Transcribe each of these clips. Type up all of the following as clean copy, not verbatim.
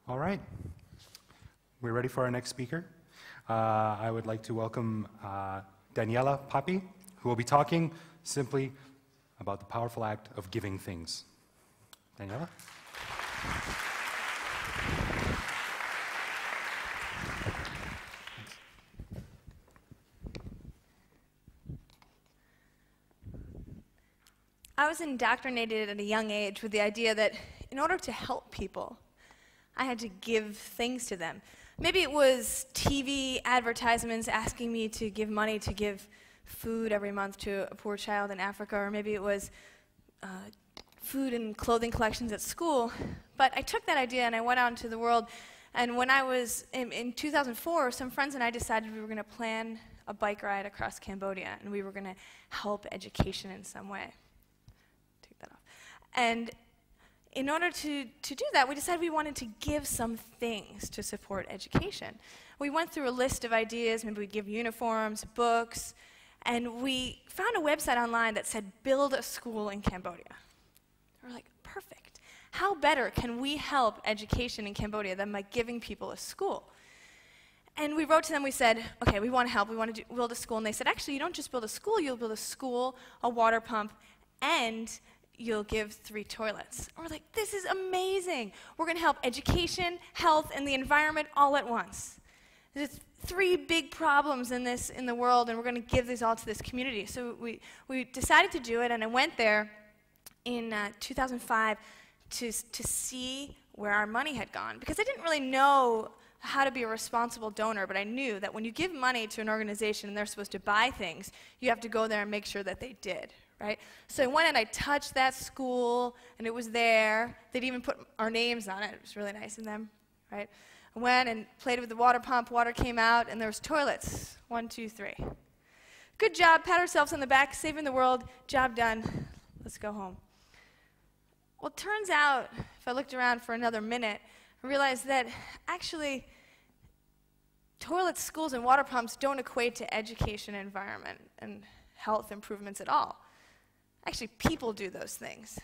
All right. We're ready for our next speaker. I would like to welcome Daniela Papi, who will be talking simply about the powerful act of giving things. Daniela? I was indoctrinated at a young age with the idea that in order to help people, I had to give things to them. Maybe it was TV advertisements asking me to give money to give food every month to a poor child in Africa, or maybe it was food and clothing collections at school. But I took that idea and I went out into the world, and when I was in 2004, some friends and I decided we were going to plan a bike ride across Cambodia, and we were going to help education in some way. Take that off. And in order to do that, we decided we wanted to give some things to support education. We went through a list of ideas. Maybe we'd give uniforms, books, and we found a website online that said, build a school in Cambodia. We're like, perfect. How better can we help education in Cambodia than by giving people a school? And we wrote to them, we said, okay, we want to help, we want to build a school. And they said, actually, you don't just build a school, you'll build a school, a water pump, and you'll give 3 toilets. And we're like, this is amazing. We're going to help education, health, and the environment all at once. There's 3 big problems in the world, and we're going to give these all to this community. So we decided to do it, and I went there in 2005 to see where our money had gone, because I didn't really know how to be a responsible donor, but I knew that when you give money to an organization and they're supposed to buy things, you have to go there and make sure that they did. Right? So I went and I touched that school, and it was there. They'd even put our names on it. It was really nice of them. Right? I went and played with the water pump. Water came out, and there was toilets. 1, 2, 3. Good job. Pat ourselves on the back. Saving the world. Job done. Let's go home. Well, it turns out, if I looked around for another minute, I realized that actually toilets, schools, and water pumps don't equate to education, environment, and health improvements at all. Actually, people do those things.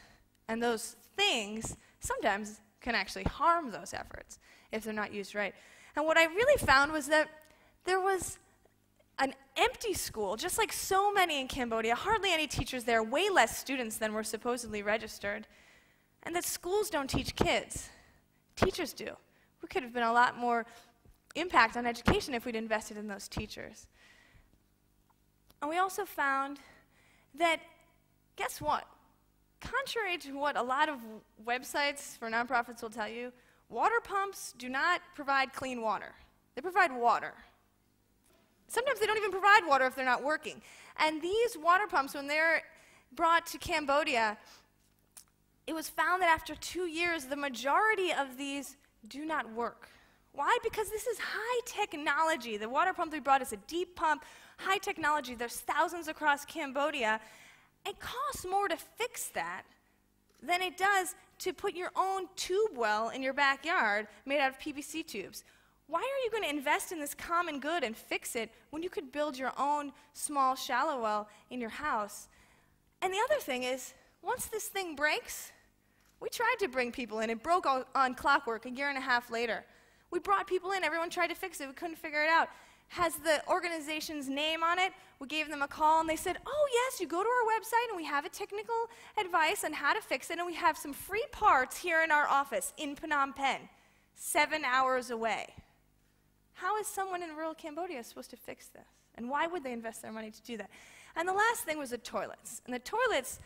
And those things sometimes can actually harm those efforts if they're not used right. And what I really found was that there was an empty school, just like so many in Cambodia, hardly any teachers there, way less students than were supposedly registered, and that schools don't teach kids. Teachers do. We could have been a lot more impact on education if we'd invested in those teachers. And we also found that, guess what? Contrary to what a lot of websites for nonprofits will tell you, water pumps do not provide clean water. They provide water. Sometimes they don't even provide water if they're not working. And these water pumps, when they're brought to Cambodia, it was found that after 2 years, the majority of these do not work. Why? Because this is high technology. The water pump we brought is a deep pump, high technology. There's thousands across Cambodia. It costs more to fix that than it does to put your own tube well in your backyard made out of PVC tubes. Why are you going to invest in this common good and fix it when you could build your own small shallow well in your house? And the other thing is, once this thing breaks, we tried to bring people in. It broke on clockwork a year and a half later. We brought people in. Everyone tried to fix it. We couldn't figure it out. Has the organization's name on it. We gave them a call, and they said, oh, yes, you go to our website, and we have a technical advice on how to fix it, and we have some free parts here in our office in Phnom Penh, 7 hours away. How is someone in rural Cambodia supposed to fix this? And why would they invest their money to do that? And the last thing was the toilets. And the toilets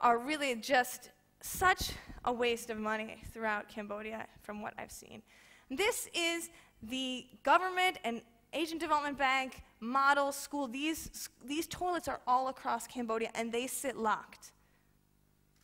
are really just such a waste of money throughout Cambodia from what I've seen. This is the government and Asian Development Bank model school. These toilets are all across Cambodia, and they sit locked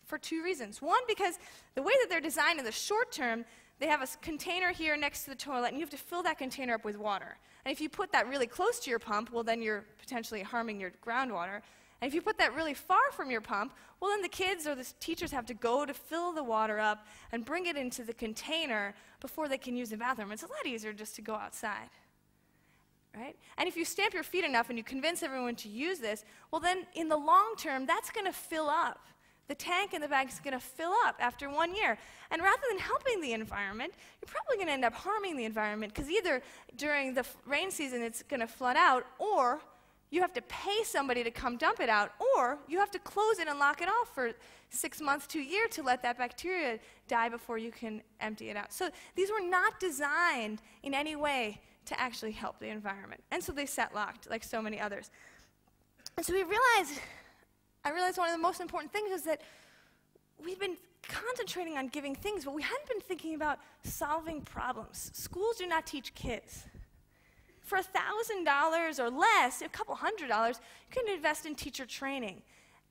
for 2 reasons. One, because the way that they're designed in the short term, they have a container here next to the toilet, and you have to fill that container up with water. And if you put that really close to your pump, well, then you're potentially harming your groundwater. And if you put that really far from your pump, well, then the kids or the teachers have to go to fill the water up and bring it into the container before they can use the bathroom. It's a lot easier just to go outside. Right? And if you stamp your feet enough and you convince everyone to use this, well, then in the long term, that's going to fill up the tank in the bag is going to fill up after 1 year. And rather than helping the environment, you're probably going to end up harming the environment, because either during the rain season it's going to flood out, or you have to pay somebody to come dump it out, or you have to close it and lock it off for 6 months to a year to let that bacteria die before you can empty it out. So these were not designed in any way to actually help the environment. And so they sat locked, like so many others. And so I realized one of the most important things is that we've been concentrating on giving things, but we hadn't been thinking about solving problems. Schools do not teach kids. For $1,000 or less, a couple $100, you can invest in teacher training.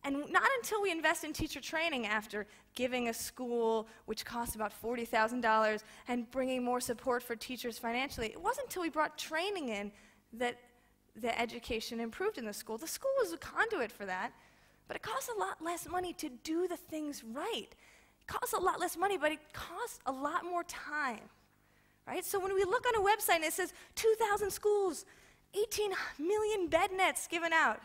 And not until we invest in teacher training after giving a school, which costs about $40,000, and bringing more support for teachers financially, it wasn't until we brought training in that the education improved in the school. The school was a conduit for that, but it costs a lot less money to do the things right. It costs a lot less money, but it costs a lot more time. Right? So when we look on a website and it says 2,000 schools, 18 million bed nets given out,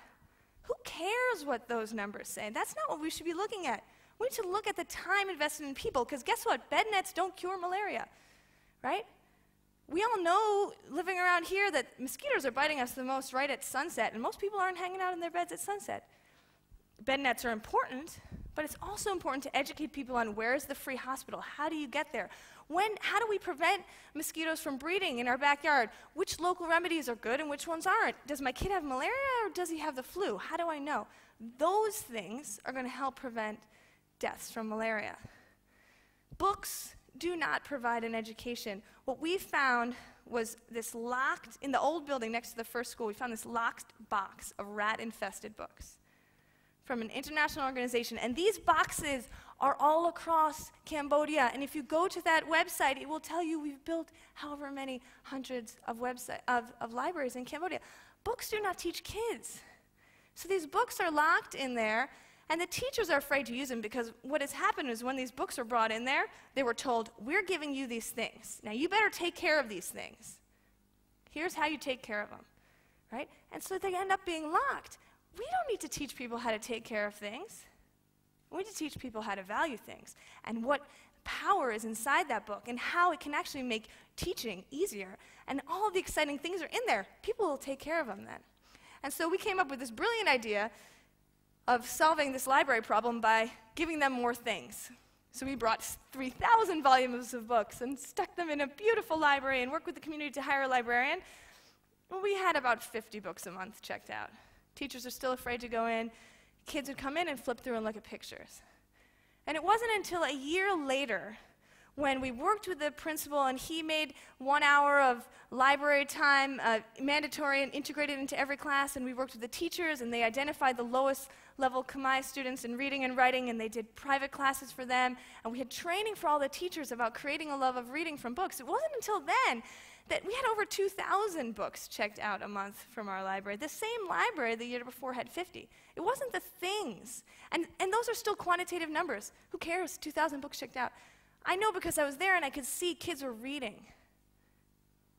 who cares what those numbers say? That's not what we should be looking at. We need to look at the time invested in people, because guess what? Bed nets don't cure malaria, right? We all know, living around here, that mosquitoes are biting us the most right at sunset, and most people aren't hanging out in their beds at sunset. Bed nets are important, but it's also important to educate people on where's the free hospital, how do you get there, how do we prevent mosquitoes from breeding in our backyard, which local remedies are good and which ones aren't, does my kid have malaria or does he have the flu, how do I know? Those things are going to help prevent deaths from malaria. Books do not provide an education. What we found was this locked, in the old building next to the first school, we found this locked box of rat-infested books from an international organization. And these boxes are all across Cambodia. And if you go to that website, it will tell you we've built however many hundreds of libraries in Cambodia. Books do not teach kids. So these books are locked in there, and the teachers are afraid to use them, because what has happened is when these books were brought in there, they were told, we're giving you these things. Now you better take care of these things. Here's how you take care of them, right? And so they end up being locked. We don't need to teach people how to take care of things. We need to teach people how to value things and what power is inside that book and how it can actually make teaching easier. And all of the exciting things are in there. People will take care of them then. And so we came up with this brilliant idea of solving this library problem by giving them more things. So we brought 3,000 volumes of books and stuck them in a beautiful library and worked with the community to hire a librarian. Well, we had about 50 books a month checked out. Teachers are still afraid to go in. Kids would come in and flip through and look at pictures. And it wasn't until a year later when we worked with the principal and he made 1 hour of library time mandatory and integrated into every class, and we worked with the teachers and they identified the lowest level Khmer students in reading and writing, and they did private classes for them, and we had training for all the teachers about creating a love of reading from books. It wasn't until then that we had over 2,000 books checked out a month from our library. The same library the year before had 50. It wasn't the things. And those are still quantitative numbers. Who cares? 2,000 books checked out. I know because I was there and I could see kids were reading.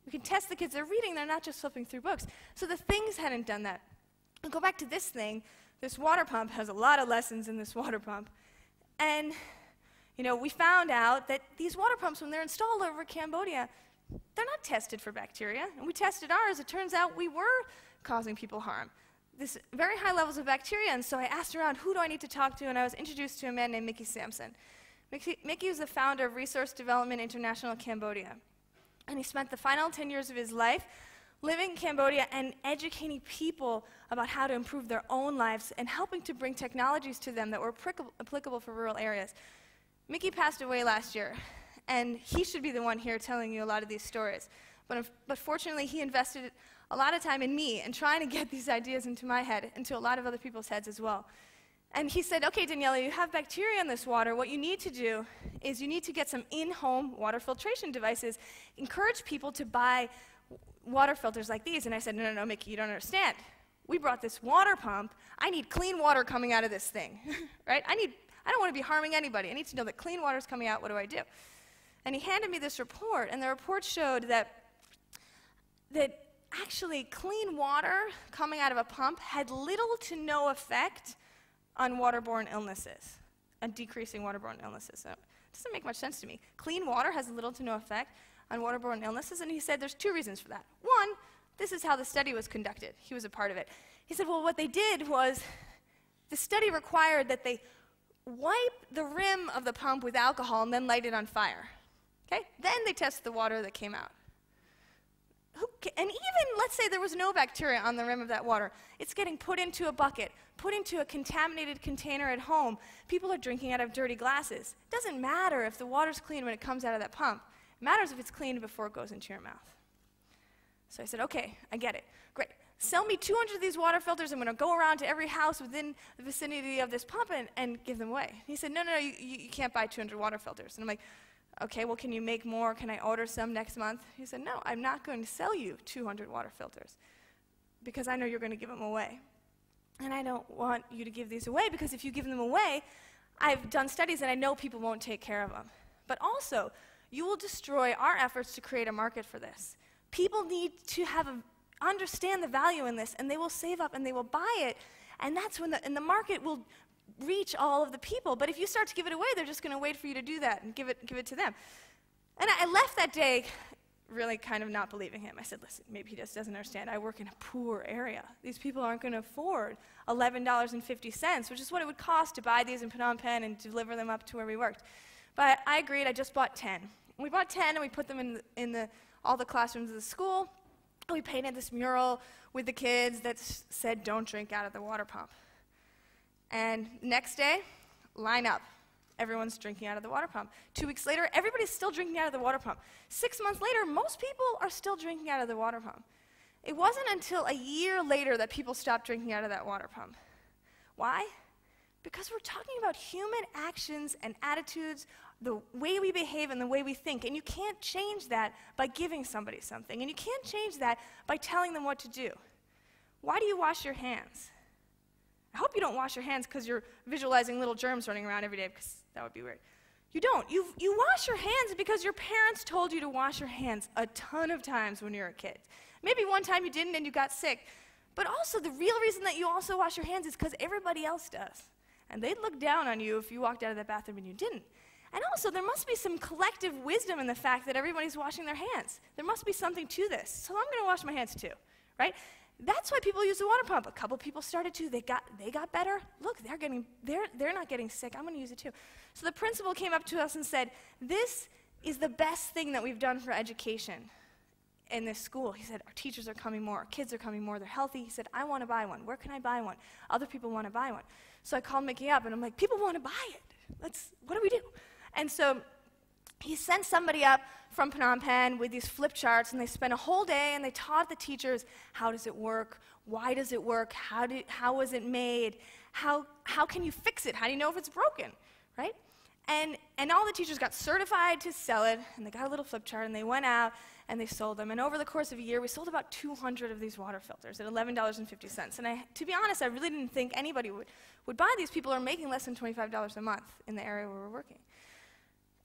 We can test the kids. They're reading. They're not just flipping through books. So the things hadn't done that. And go back to this thing. This water pump has a lot of lessons in this water pump. And, we found out that these water pumps, when they're installed over Cambodia, they're not tested for bacteria. And we tested ours. It turns out we were causing people harm. This very high levels of bacteria. And so I asked around, who do I need to talk to? And I was introduced to a man named Mickey Sampson. Mickey was the founder of Resource Development International Cambodia. And he spent the final 10 years of his life living in Cambodia and educating people about how to improve their own lives and helping to bring technologies to them that were applicable for rural areas. Mickey passed away last year, and he should be the one here telling you a lot of these stories. But fortunately, he invested a lot of time in me and trying to get these ideas into my head, into a lot of other people's heads as well. And he said, okay, Daniela, you have bacteria in this water. What you need to do is you need to get some in-home water filtration devices. Encourage people to buy water filters like these. And I said, no, Mickey, you don't understand. We brought this water pump. I need clean water coming out of this thing, right? I don't want to be harming anybody. I need to know that clean water is coming out. What do I do? And he handed me this report, and the report showed that actually clean water coming out of a pump had little to no effect on waterborne illnesses. on decreasing waterborne illnesses. So it doesn't make much sense to me. Clean water has little to no effect on waterborne illnesses, and he said there's two reasons for that. One, this is how the study was conducted. He was a part of it. He said, well, what they did was the study required that they wipe the rim of the pump with alcohol and then light it on fire. Okay? Then they test the water that came out. And even, let's say there was no bacteria on the rim of that water. It's getting put into a bucket, put into a contaminated container at home. People are drinking out of dirty glasses. It doesn't matter if the water's clean when it comes out of that pump. It matters if it's clean before it goes into your mouth. So I said, okay, I get it. Great. Sell me 200 of these water filters. I'm going to go around to every house within the vicinity of this pump and give them away. He said, no, you can't buy 200 water filters. And I'm like, okay, well, can you make more? Can I order some next month? He said, no, I'm not going to sell you 200 water filters because I know you're going to give them away. And I don't want you to give these away because if you give them away, I've done studies and I know people won't take care of them. But also, you will destroy our efforts to create a market for this. People need to understand the value in this, and they will save up and they will buy it, and that's when the market will reach all of the people. But if you start to give it away, they're just going to wait for you to do that and give it to them. And I left that day really kind of not believing him. I said, listen, maybe he just doesn't understand. I work in a poor area. These people aren't going to afford $11.50, which is what it would cost to buy these in Phnom Penh and deliver them up to where we worked. But I agreed. I just bought 10. We bought 10 and we put them in all the classrooms of the school. We painted this mural with the kids that said, don't drink out of the water pump. And next day, line up. Everyone's drinking out of the water pump. 2 weeks later, everybody's still drinking out of the water pump. 6 months later, most people are still drinking out of the water pump. It wasn't until a year later that people stopped drinking out of that water pump. Why? Because we're talking about human actions and attitudes, the way we behave and the way we think. And you can't change that by giving somebody something. And you can't change that by telling them what to do. Why do you wash your hands? I hope you don't wash your hands because you're visualizing little germs running around every day, because that would be weird. You don't. You wash your hands because your parents told you to wash your hands a ton of times when you were a kid. Maybe one time you didn't and you got sick. But also the real reason that you also wash your hands is because everybody else does. And they'd look down on you if you walked out of that bathroom and you didn't. And also, there must be some collective wisdom in the fact that everybody's washing their hands. There must be something to this. So I'm going to wash my hands too, right? That's why people use the water pump. A couple people started to. They got better. Look, they're not getting sick. I'm going to use it too. So the principal came up to us and said, this is the best thing that we've done for education in this school. He said, our teachers are coming more. Our kids are coming more. They're healthy. He said, I want to buy one. Where can I buy one? Other people want to buy one. So I called Mickey up, and I'm like, people want to buy it. What do we do? And so he sent somebody up from Phnom Penh with these flip charts, and they spent a whole day, and they taught the teachers, how does it work? Why does it work? How was it made? How can you fix it? How do you know if it's broken, right? And all the teachers got certified to sell it, and they got a little flip chart, and they went out, and they sold them. And over the course of a year, we sold about 200 of these water filters at $11.50. And to be honest, I really didn't think anybody would buy these. People are making less than $25 a month in the area where we're working.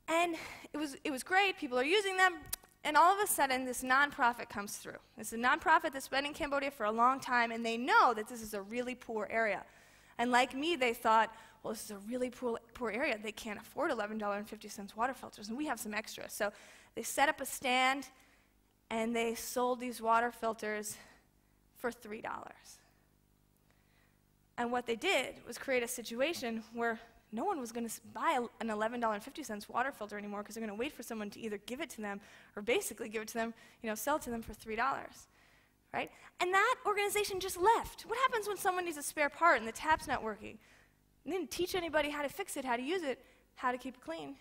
And it was great. People are using them. And all of a sudden, this nonprofit comes through. It's a nonprofit that's been in Cambodia for a long time, and they know that this is a really poor area. And like me, they thought, well, this is a really poor area. They can't afford $11.50 water filters, and we have some extra. So they set up a stand, and they sold these water filters for $3. And what they did was create a situation where no one was going to buy an $11.50 water filter anymore because they're going to wait for someone to either give it to them or basically give it to them, sell it to them for $3, right? And that organization just left. What happens when someone needs a spare part and the tap's not working? They didn't teach anybody how to fix it, how to use it, how to keep it clean.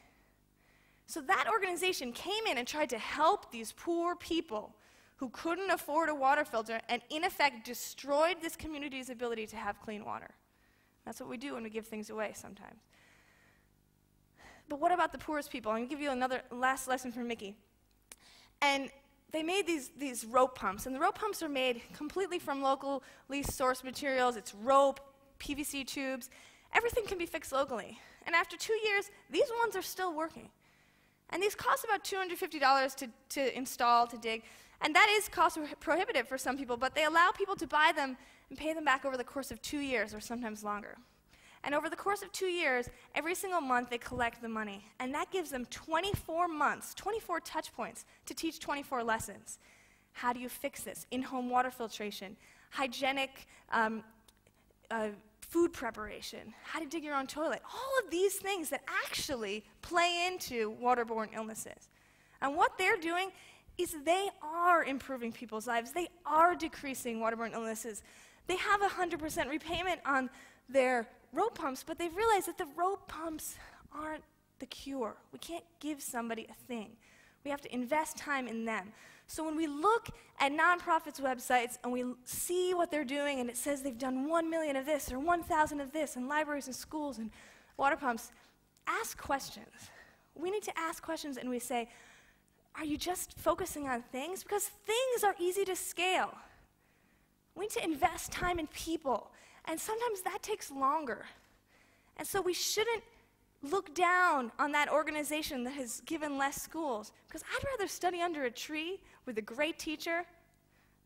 So that organization came in and tried to help these poor people who couldn't afford a water filter and, in effect, destroyed this community's ability to have clean water. That's what we do when we give things away sometimes. But what about the poorest people? I'm going to give you another last lesson from Mickey. And they made these rope pumps, and the rope pumps are made completely from locally sourced materials. It's rope, PVC tubes. Everything can be fixed locally. And after 2 years, these ones are still working. And these cost about $250 to install, to dig. And that is cost prohibitive for some people, but they allow people to buy them and pay them back over the course of 2 years or sometimes longer. And over the course of 2 years, every single month they collect the money. And that gives them 24 months, 24 touch points to teach 24 lessons. How do you fix this? In-home water filtration, hygienic food preparation, how to dig your own toilet. All of these things that actually play into waterborne illnesses. And what they're doing is they are improving people's lives. They are decreasing waterborne illnesses. They have 100% repayment on their rope pumps, but they've realized that the rope pumps aren't the cure. We can't give somebody a thing. We have to invest time in them. So when we look at nonprofits' websites and we see what they're doing and it says they've done 1 million of this or 1,000 of this in libraries and schools and water pumps, ask questions. We need to ask questions and we say, are you just focusing on things? Because things are easy to scale. We need to invest time in people, and sometimes that takes longer. And so we shouldn't look down on that organization that has given less schools, because I'd rather study under a tree with a great teacher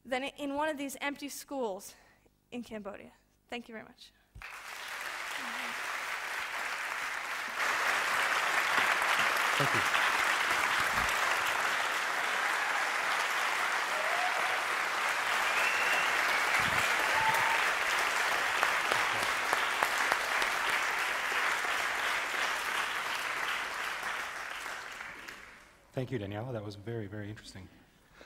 than in one of these empty schools in Cambodia. Thank you very much. Thank you. Thank you, Daniela. That was very, very interesting.